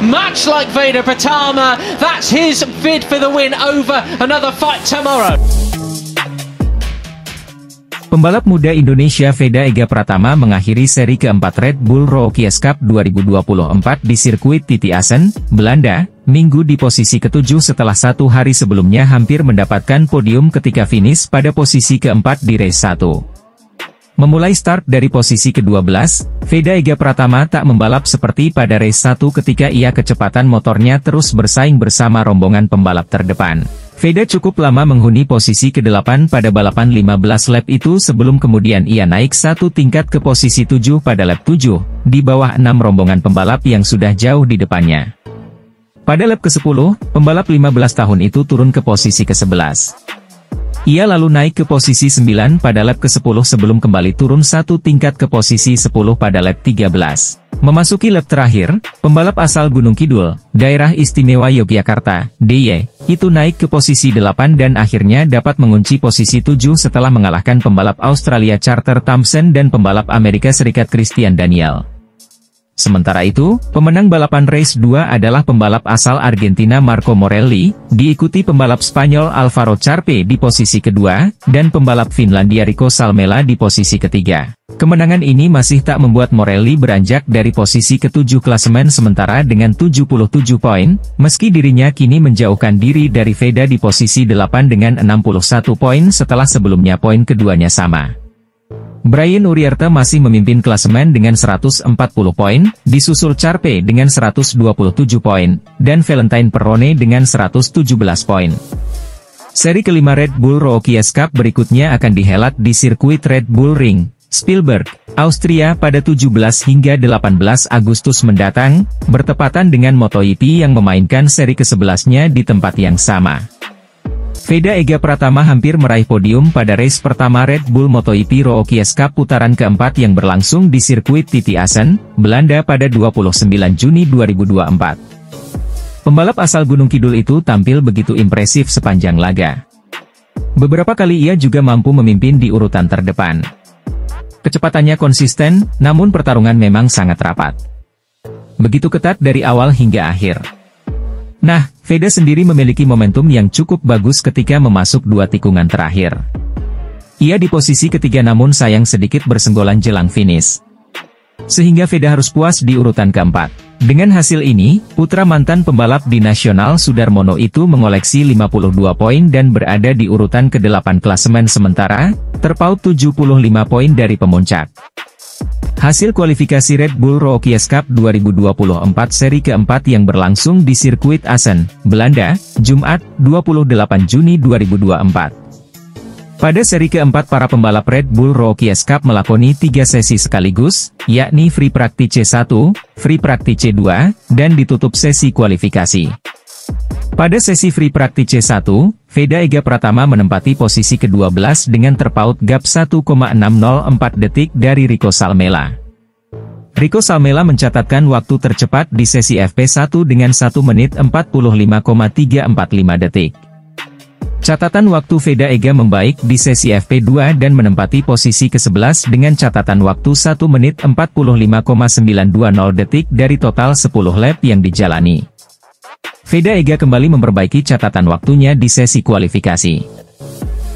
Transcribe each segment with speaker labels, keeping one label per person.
Speaker 1: much like Veda Pratama. That's his bid for the win over another fight tomorrow.
Speaker 2: Pembalap muda Indonesia Veda Ega Pratama mengakhiri seri keempat Red Bull Rookies Cup 2024 di sirkuit Titi Assen, Belanda, Minggu di posisi ke-7 setelah satu hari sebelumnya hampir mendapatkan podium ketika finish pada posisi keempat di race 1. Memulai start dari posisi ke-12, Veda Ega Pratama tak membalap seperti pada race 1 ketika ia kecepatan motornya terus bersaing bersama rombongan pembalap terdepan. Veda cukup lama menghuni posisi ke-8 pada balapan 15 lap itu sebelum kemudian ia naik satu tingkat ke posisi 7 pada lap 7, di bawah 6 rombongan pembalap yang sudah jauh di depannya. Pada lap ke-10, pembalap 15 tahun itu turun ke posisi ke-11. Ia lalu naik ke posisi 9 pada lap ke-10 sebelum kembali turun satu tingkat ke posisi 10 pada lap 13. Memasuki lap terakhir, pembalap asal Gunung Kidul, Daerah Istimewa Yogyakarta, DIY, itu naik ke posisi 8 dan akhirnya dapat mengunci posisi 7 setelah mengalahkan pembalap Australia Carter Thompson dan pembalap Amerika Serikat Christian Daniel. Sementara itu, pemenang balapan race 2 adalah pembalap asal Argentina Marco Morelli, diikuti pembalap Spanyol Alvaro Charpe di posisi kedua, dan pembalap Finlandia Rico Salmela di posisi ketiga. Kemenangan ini masih tak membuat Morelli beranjak dari posisi ke-7 klasemen sementara dengan 77 poin, meski dirinya kini menjauhkan diri dari Veda di posisi 8 dengan 61 poin setelah sebelumnya poin keduanya sama. Brian Uriarte masih memimpin klasemen dengan 140 poin, disusul Charpe dengan 127 poin, dan Valentine Perrone dengan 117 poin. Seri kelima Red Bull Rookies Cup berikutnya akan dihelat di sirkuit Red Bull Ring, Spielberg, Austria pada 17 hingga 18 Agustus mendatang, bertepatan dengan MotoGP yang memainkan seri ke-11-nya di tempat yang sama. Veda Ega Pratama hampir meraih podium pada race pertama Red Bull MotoGP Rookies Cup putaran keempat yang berlangsung di sirkuit Titi Assen, Belanda pada 29 Juni 2024. Pembalap asal Gunung Kidul itu tampil begitu impresif sepanjang laga. Beberapa kali ia juga mampu memimpin di urutan terdepan. Kecepatannya konsisten, namun pertarungan memang sangat rapat. Begitu ketat dari awal hingga akhir. Nah, Veda sendiri memiliki momentum yang cukup bagus ketika memasuk dua tikungan terakhir. Ia di posisi ketiga namun sayang sedikit bersenggolan jelang finish. Sehingga Veda harus puas di urutan keempat. Dengan hasil ini, putra mantan pembalap di nasional Sudarmono itu mengoleksi 52 poin dan berada di urutan ke-8 klasemen sementara, terpaut 75 poin dari pemuncak. Hasil kualifikasi Red Bull Rookies Cup 2024 seri keempat yang berlangsung di sirkuit Assen, Belanda, Jumat, 28 Juni 2024. Pada seri keempat para pembalap Red Bull Rookies Cup melakoni 3 sesi sekaligus, yakni Free Practice 1, Free Practice 2, dan ditutup sesi kualifikasi. Pada sesi Free Practice 1, Veda Ega Pratama menempati posisi ke-12 dengan terpaut gap 1,604 detik dari Rico Salmela. Rico Salmela mencatatkan waktu tercepat di sesi FP1 dengan 1 menit 45,345 detik. Catatan waktu Veda Ega membaik di sesi FP2 dan menempati posisi ke-11 dengan catatan waktu 1 menit 45,920 detik dari total 10 lap yang dijalani. Veda Ega kembali memperbaiki catatan waktunya di sesi kualifikasi.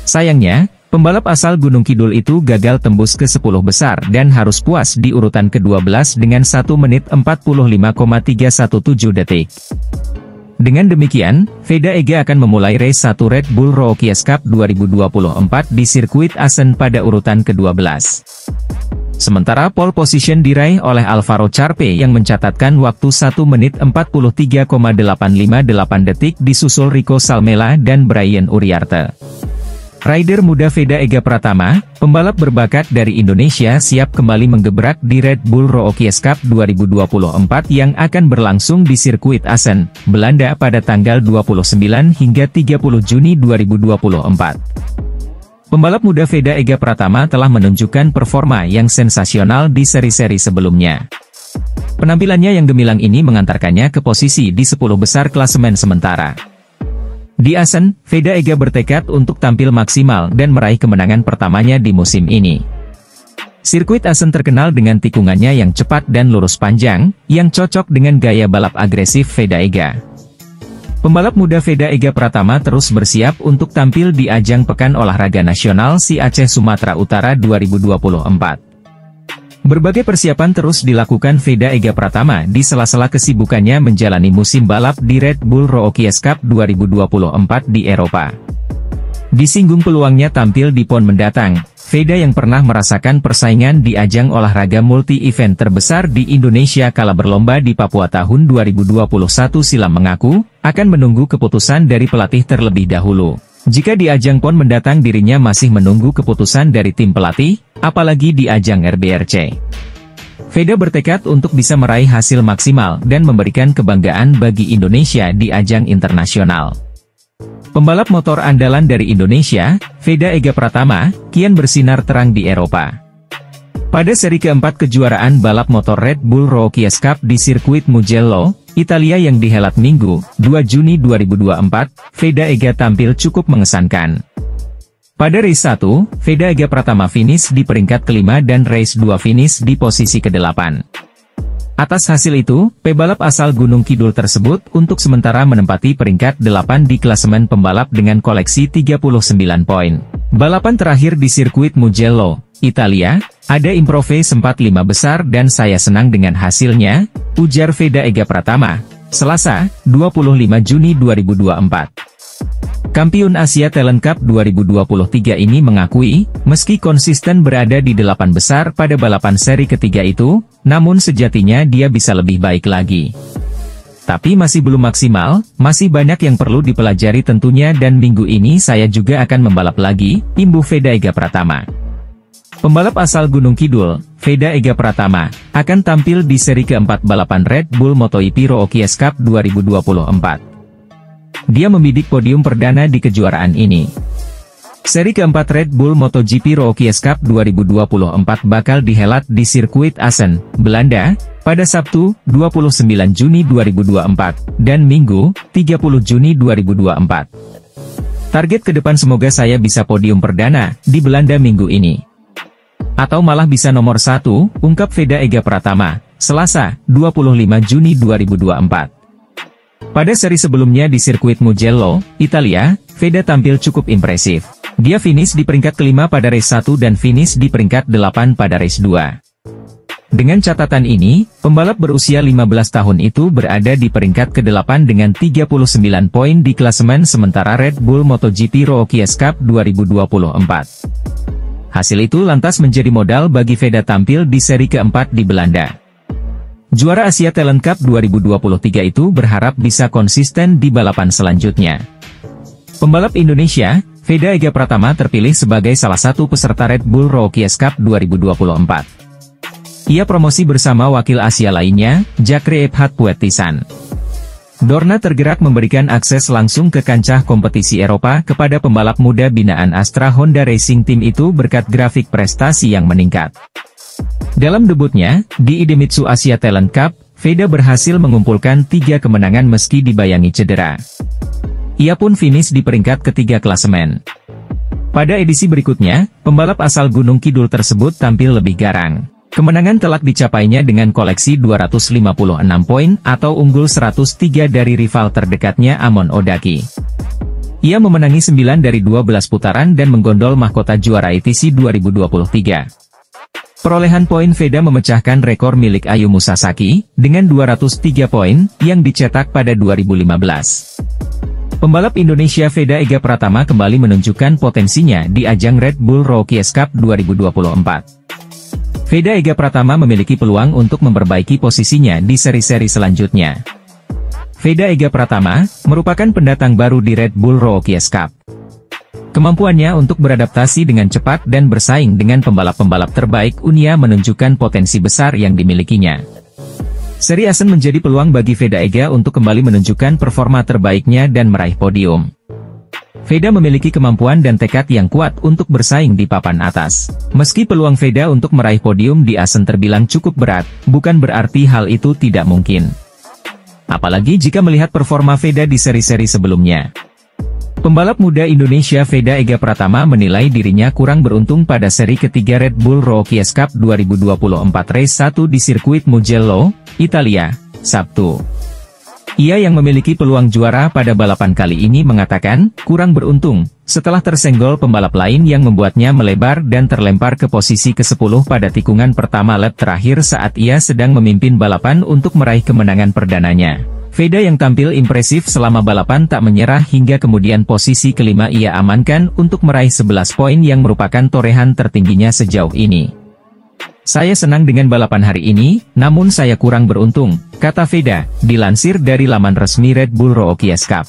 Speaker 2: Sayangnya, pembalap asal Gunung Kidul itu gagal tembus ke 10 besar dan harus puas di urutan ke-12 dengan 1 menit 45,317 detik. Dengan demikian, Veda Ega akan memulai race 1 Red Bull Rookies Cup 2024 di sirkuit Assen pada urutan ke-12. Sementara pole position diraih oleh Alvaro Charpe yang mencatatkan waktu 1 menit 43,858 detik disusul Rico Salmela dan Brian Uriarte. Rider muda Veda Ega Pratama, pembalap berbakat dari Indonesia siap kembali menggebrak di Red Bull Rookies Cup 2024 yang akan berlangsung di sirkuit Assen, Belanda pada tanggal 29 hingga 30 Juni 2024. Pembalap muda Veda Ega Pratama telah menunjukkan performa yang sensasional di seri-seri sebelumnya. Penampilannya yang gemilang ini mengantarkannya ke posisi di 10 besar klasemen sementara. Di Assen, Veda Ega bertekad untuk tampil maksimal dan meraih kemenangan pertamanya di musim ini. Sirkuit Assen terkenal dengan tikungannya yang cepat dan lurus panjang, yang cocok dengan gaya balap agresif Veda Ega. Pembalap muda Veda Ega Pratama terus bersiap untuk tampil di ajang Pekan Olahraga Nasional SI Aceh Sumatera Utara 2024. Berbagai persiapan terus dilakukan Veda Ega Pratama di sela-sela kesibukannya menjalani musim balap di Red Bull Rookies Cup 2024 di Eropa. Disinggung peluangnya tampil di PON mendatang, Veda yang pernah merasakan persaingan di ajang olahraga multi-event terbesar di Indonesia kala berlomba di Papua tahun 2021 silam mengaku, akan menunggu keputusan dari pelatih terlebih dahulu. Jika di ajang PON mendatang dirinya masih menunggu keputusan dari tim pelatih, apalagi di ajang RBRC. Veda bertekad untuk bisa meraih hasil maksimal dan memberikan kebanggaan bagi Indonesia di ajang internasional. Pembalap motor andalan dari Indonesia, Veda Ega Pratama, kian bersinar terang di Eropa. Pada seri keempat kejuaraan balap motor Red Bull Rookies Cup di sirkuit Mugello, Italia yang dihelat Minggu, 2 Juni 2024, Veda Ega tampil cukup mengesankan. Pada race 1, Veda Ega Pratama finish di peringkat kelima dan race 2 finish di posisi ke-8. Atas hasil itu, pebalap asal Gunung Kidul tersebut untuk sementara menempati peringkat 8 di klasemen pembalap dengan koleksi 39 poin. Balapan terakhir di sirkuit Mugello, Italia, ada improve sempat 5 besar dan saya senang dengan hasilnya, ujar Veda Ega Pratama, Selasa, 25 Juni 2024. Kampiun Asia Talent Cup 2023 ini mengakui, meski konsisten berada di 8 besar pada balapan seri ketiga itu, namun sejatinya dia bisa lebih baik lagi. Tapi masih belum maksimal, masih banyak yang perlu dipelajari tentunya dan minggu ini saya juga akan membalap lagi, imbuh Veda Ega Pratama. Pembalap asal Gunung Kidul, Veda Ega Pratama, akan tampil di seri keempat balapan Red Bull MotoGP Rookies Cup 2024. Dia membidik podium perdana di kejuaraan ini. Seri keempat Red Bull MotoGP Rookies Cup 2024 bakal dihelat di sirkuit Assen, Belanda, pada Sabtu, 29 Juni 2024, dan Minggu, 30 Juni 2024. Target ke depan semoga saya bisa podium perdana di Belanda minggu ini. Atau malah bisa nomor 1, ungkap Veda Ega Pratama, Selasa, 25 Juni 2024. Pada seri sebelumnya di sirkuit Mugello, Italia, Veda tampil cukup impresif. Dia finish di peringkat kelima pada race 1 dan finish di peringkat 8 pada race 2. Dengan catatan ini, pembalap berusia 15 tahun itu berada di peringkat ke-8 dengan 39 poin di klasemen sementara Red Bull MotoGP Rookies Cup 2024. Hasil itu lantas menjadi modal bagi Veda tampil di seri keempat di Belanda. Juara Asia Talent Cup 2023 itu berharap bisa konsisten di balapan selanjutnya. Pembalap Indonesia, Veda Ega Pratama terpilih sebagai salah satu peserta Red Bull Rookies Cup 2024. Ia promosi bersama wakil Asia lainnya, Jakre Ebhat Puetisan. Dorna tergerak memberikan akses langsung ke kancah kompetisi Eropa kepada pembalap muda binaan Astra Honda Racing Team itu berkat grafik prestasi yang meningkat. Dalam debutnya, di Idemitsu Asia Talent Cup, Veda berhasil mengumpulkan 3 kemenangan meski dibayangi cedera. Ia pun finish di peringkat ketiga klasemen. Pada edisi berikutnya, pembalap asal Gunung Kidul tersebut tampil lebih garang. Kemenangan telak dicapainya dengan koleksi 256 poin atau unggul 103 dari rival terdekatnya Amon Odaki. Ia memenangi 9 dari 12 putaran dan menggondol mahkota juara ITC 2023. Perolehan poin Veda memecahkan rekor milik Ayumu Sasaki, dengan 203 poin, yang dicetak pada 2015. Pembalap Indonesia Veda Ega Pratama kembali menunjukkan potensinya di ajang Red Bull Rookies Cup 2024. Veda Ega Pratama memiliki peluang untuk memperbaiki posisinya di seri-seri selanjutnya. Veda Ega Pratama, merupakan pendatang baru di Red Bull Rookies Cup. Kemampuannya untuk beradaptasi dengan cepat dan bersaing dengan pembalap-pembalap terbaik Unia menunjukkan potensi besar yang dimilikinya. Seri Assen menjadi peluang bagi Veda Ega untuk kembali menunjukkan performa terbaiknya dan meraih podium. Veda memiliki kemampuan dan tekad yang kuat untuk bersaing di papan atas. Meski peluang Veda untuk meraih podium di Assen terbilang cukup berat, bukan berarti hal itu tidak mungkin. Apalagi jika melihat performa Veda di seri-seri sebelumnya. Pembalap muda Indonesia Veda Ega Pratama menilai dirinya kurang beruntung pada seri ketiga Red Bull Rookies Cup 2024 Race 1 di sirkuit Mugello, Italia, Sabtu. Ia yang memiliki peluang juara pada balapan kali ini mengatakan, kurang beruntung, setelah tersenggol pembalap lain yang membuatnya melebar dan terlempar ke posisi ke-10 pada tikungan pertama lap terakhir saat ia sedang memimpin balapan untuk meraih kemenangan perdananya. Veda yang tampil impresif selama balapan tak menyerah hingga kemudian posisi kelima ia amankan untuk meraih 11 poin yang merupakan torehan tertingginya sejauh ini. Saya senang dengan balapan hari ini, namun saya kurang beruntung, kata Veda, dilansir dari laman resmi Red Bull Rookies Cup.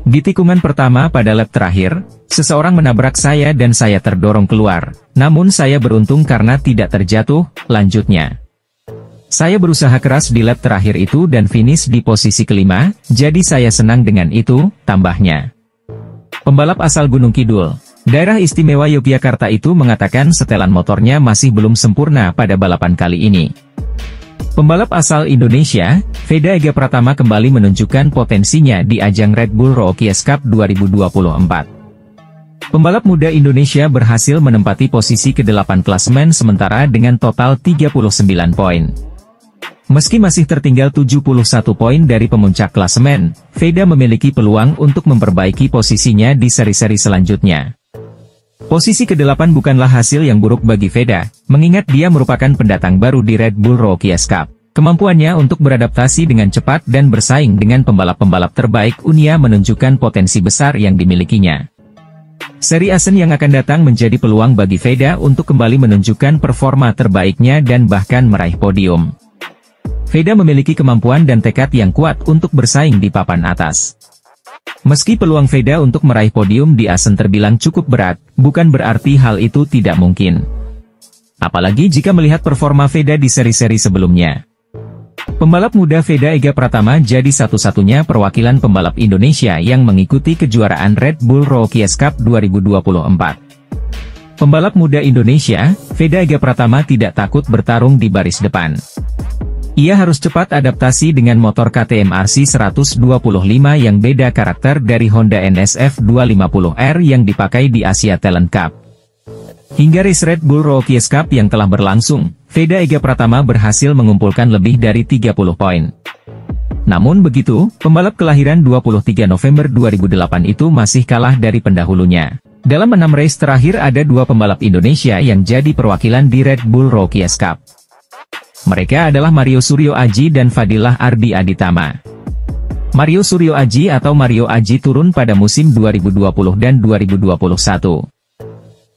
Speaker 2: Di tikungan pertama pada lap terakhir, seseorang menabrak saya dan saya terdorong keluar, namun saya beruntung karena tidak terjatuh, lanjutnya. Saya berusaha keras di lap terakhir itu dan finish di posisi kelima, jadi saya senang dengan itu, tambahnya. Pembalap asal Gunung Kidul, Daerah Istimewa Yogyakarta itu mengatakan setelan motornya masih belum sempurna pada balapan kali ini. Pembalap asal Indonesia, Veda Ega Pratama kembali menunjukkan potensinya di ajang Red Bull Rookies Cup 2024. Pembalap muda Indonesia berhasil menempati posisi ke-8 klasemen sementara dengan total 39 poin. Meski masih tertinggal 71 poin dari pemuncak klasemen, Veda memiliki peluang untuk memperbaiki posisinya di seri-seri selanjutnya. Posisi ke-8 bukanlah hasil yang buruk bagi Veda, mengingat dia merupakan pendatang baru di Red Bull Rookies Cup. Kemampuannya untuk beradaptasi dengan cepat dan bersaing dengan pembalap-pembalap terbaik dunia menunjukkan potensi besar yang dimilikinya. Seri Asen yang akan datang menjadi peluang bagi Veda untuk kembali menunjukkan performa terbaiknya dan bahkan meraih podium. Veda memiliki kemampuan dan tekad yang kuat untuk bersaing di papan atas. Meski peluang Veda untuk meraih podium di Asen terbilang cukup berat, bukan berarti hal itu tidak mungkin. Apalagi jika melihat performa Veda di seri-seri sebelumnya. Pembalap muda Veda Ega Pratama jadi satu-satunya perwakilan pembalap Indonesia yang mengikuti kejuaraan Red Bull Rookies Cup 2024. Pembalap muda Indonesia, Veda Ega Pratama tidak takut bertarung di baris depan. Ia harus cepat adaptasi dengan motor KTM RC 125 yang beda karakter dari Honda NSF 250R yang dipakai di Asia Talent Cup. Hingga race Red Bull Rookies Cup yang telah berlangsung, Veda Ega Pratama berhasil mengumpulkan lebih dari 30 poin. Namun begitu, pembalap kelahiran 23 November 2008 itu masih kalah dari pendahulunya. Dalam 6 race terakhir ada 2 pembalap Indonesia yang jadi perwakilan di Red Bull Rookies Cup. Mereka adalah Mario Suryo Aji dan Fadilah Ardi Aditama. Mario Suryo Aji atau Mario Aji turun pada musim 2020 dan 2021.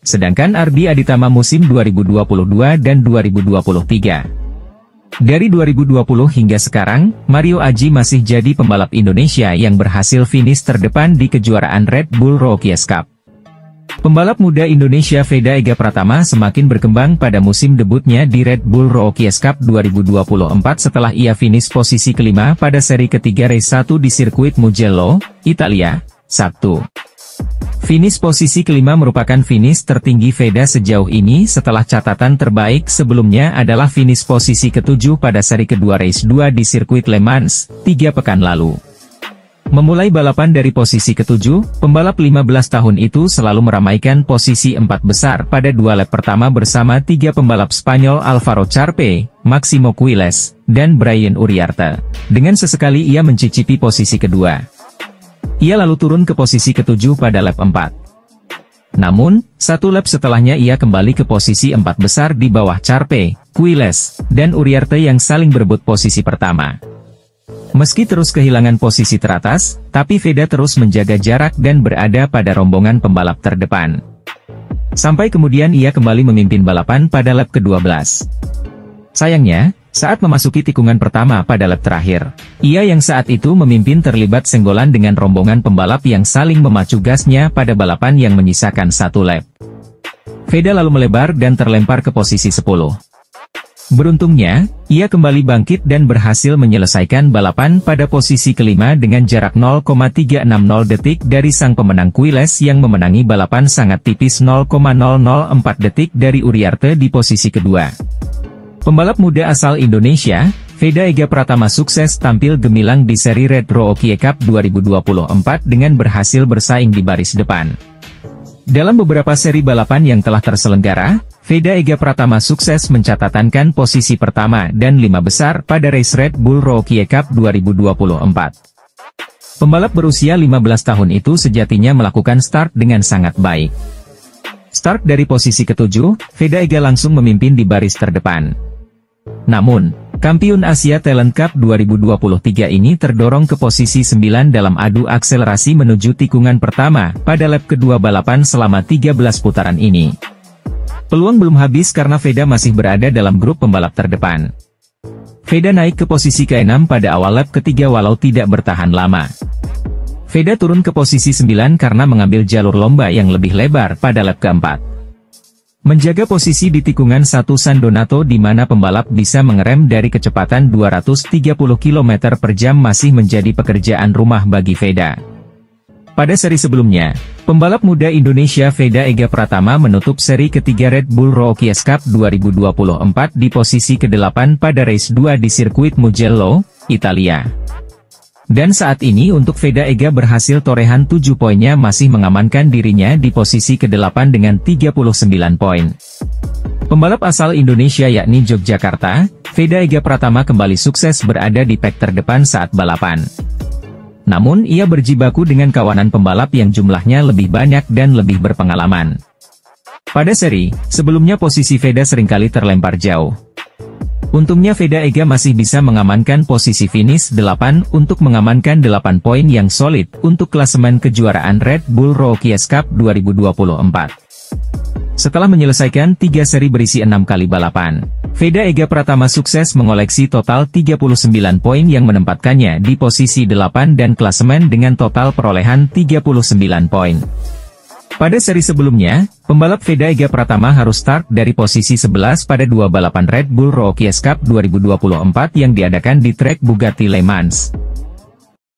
Speaker 2: Sedangkan Ardi Aditama musim 2022 dan 2023. Dari 2020 hingga sekarang, Mario Aji masih jadi pembalap Indonesia yang berhasil finish terdepan di kejuaraan Red Bull Rookies Cup. Pembalap muda Indonesia Veda Ega Pratama semakin berkembang pada musim debutnya di Red Bull Rookies Cup 2024 setelah ia finish posisi kelima pada seri ketiga race 1 di sirkuit Mugello, Italia, Sabtu. Finish posisi kelima merupakan finish tertinggi Veda sejauh ini setelah catatan terbaik sebelumnya adalah finish posisi ketujuh pada seri kedua race 2 di sirkuit Le Mans, 3 pekan lalu. Memulai balapan dari posisi ketujuh, pembalap 15 tahun itu selalu meramaikan posisi 4 besar pada 2 lap pertama bersama 3 pembalap Spanyol Álvaro Charpe, Máximo Quiles, dan Brian Uriarte. Dengan sesekali ia mencicipi posisi kedua. Ia lalu turun ke posisi ketujuh pada lap 4. Namun, 1 lap setelahnya ia kembali ke posisi 4 besar di bawah Charpe, Quiles, dan Uriarte yang saling berebut posisi pertama. Meski terus kehilangan posisi teratas, tapi Veda terus menjaga jarak dan berada pada rombongan pembalap terdepan. Sampai kemudian ia kembali memimpin balapan pada lap ke-12. Sayangnya, saat memasuki tikungan pertama pada lap terakhir, ia yang saat itu memimpin terlibat senggolan dengan rombongan pembalap yang saling memacu gasnya pada balapan yang menyisakan 1 lap. Veda lalu melebar dan terlempar ke posisi 10. Beruntungnya, ia kembali bangkit dan berhasil menyelesaikan balapan pada posisi kelima dengan jarak 0,360 detik dari sang pemenang Quiles yang memenangi balapan sangat tipis 0,004 detik dari Uriarte di posisi kedua. Pembalap muda asal Indonesia, Veda Ega Pratama sukses tampil gemilang di seri Red Rookie Cup 2024 dengan berhasil bersaing di baris depan. Dalam beberapa seri balapan yang telah terselenggara, Veda Ega Pratama sukses mencatatkan posisi pertama dan 5 besar pada race Red Bull Rookie Cup 2024. Pembalap berusia 15 tahun itu sejatinya melakukan start dengan sangat baik. Start dari posisi ke-7, Veda Ega langsung memimpin di baris terdepan. Namun, Kampiun Asia Talent Cup 2023 ini terdorong ke posisi 9 dalam adu akselerasi menuju tikungan pertama pada lap kedua balapan selama 13 putaran ini. Peluang belum habis karena Veda masih berada dalam grup pembalap terdepan. Veda naik ke posisi ke-6 pada awal lap ketiga walau tidak bertahan lama. Veda turun ke posisi 9 karena mengambil jalur lomba yang lebih lebar pada lap keempat. Menjaga posisi di tikungan 1 San Donato di mana pembalap bisa mengerem dari kecepatan 230 km per jam masih menjadi pekerjaan rumah bagi Veda. Pada seri sebelumnya, pembalap muda Indonesia Veda Ega Pratama menutup seri ketiga Red Bull Rookie Cup 2024 di posisi ke-8 pada race 2 di sirkuit Mugello, Italia. Dan saat ini untuk Veda Ega berhasil torehan 7 poinnya masih mengamankan dirinya di posisi ke-8 dengan 39 poin. Pembalap asal Indonesia yakni Yogyakarta, Veda Ega Pratama kembali sukses berada di pek terdepan saat balapan. Namun ia berjibaku dengan kawanan pembalap yang jumlahnya lebih banyak dan lebih berpengalaman. Pada seri sebelumnya posisi Veda seringkali terlempar jauh. Untungnya Veda Ega masih bisa mengamankan posisi finish 8 untuk mengamankan 8 poin yang solid untuk klasemen kejuaraan Red Bull Rookie Cup 2024. Setelah menyelesaikan 3 seri berisi 6 kali balapan, Veda Ega Pratama sukses mengoleksi total 39 poin yang menempatkannya di posisi 8 dan klasemen dengan total perolehan 39 poin. Pada seri sebelumnya, pembalap Veda Ega Pratama harus start dari posisi 11 pada 2 balapan Red Bull Rookie Cup 2024 yang diadakan di trek Bugatti Le Mans.